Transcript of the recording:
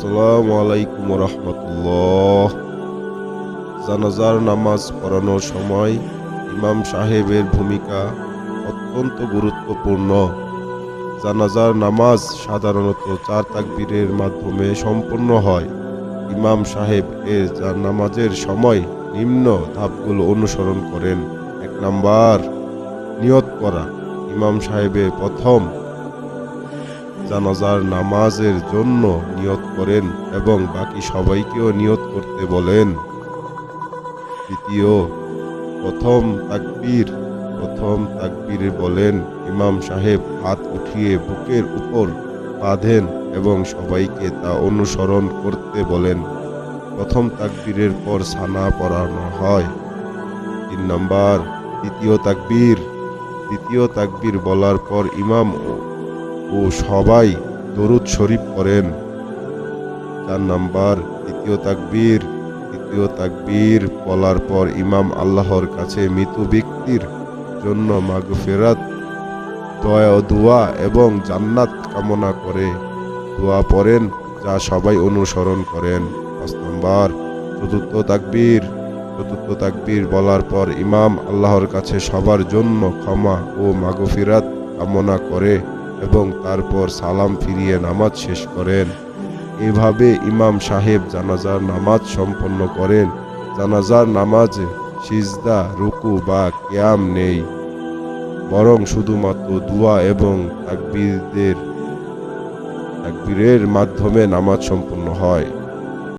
আসসালামু আলাইকুম রহমতুল্লাহ। জানাজার নামাজ পড়ানোর সময় ইমাম সাহেবের ভূমিকা অত্যন্ত গুরুত্বপূর্ণ। জানাজার নামাজ সাধারণত 4 তাকবীরের মাধ্যমে সম্পন্ন হয়। ইমাম সাহেব নামাজের সময় নিম্ন ধাপগুলো অনুসরণ করেন। 1 নাম্বার, নিয়ত করা। ইমাম সাহেবের প্রথম জানাজার নামাজের জন্য নিয়ত করেন এবং বাকি সবাইকেও নিয়ত করতে বলেন। দ্বিতীয়, প্রথম তাকবীর বলেন। ইমাম সাহেব হাত উঠিয়ে বুকের উপর বাঁধেন এবং সবাইকে তা অনুসরণ করতে বলেন। প্রথম তাকবীরের পর সানা পড়ানো হয়। 3 নাম্বার, দ্বিতীয় তাকবীর বলার পর ইমাম ও সবাই দরুদ শরীফ পড়েন। 4 নাম্বার, তৃতীয় তাকবীর বলার পর ইমাম আল্লাহর কাছে মৃত ব্যক্তির জন্য মাগফিরাত, দোয়া এবং জান্নাত কামনা করে দোয়া পড়েন, যা সবাই অনুসরণ করেন। 5 নাম্বার, চতুর্থ তাকবীর বলার পর ইমাম আল্লাহর কাছে সবার জন্য ক্ষমা ও মাগফিরাত কামনা করে এবং তারপর সালাম ফিরিয়ে নামাজ শেষ করেন। এভাবে ইমাম সাহেব জানাজার নামাজ সম্পন্ন করেন। জানাজার নামাজে সিজদা, রুকু বা কিয়াম নেই, বরং শুধুমাত্র দোয়া এবং তাকবীরের মাধ্যমে নামাজ সম্পন্ন হয়।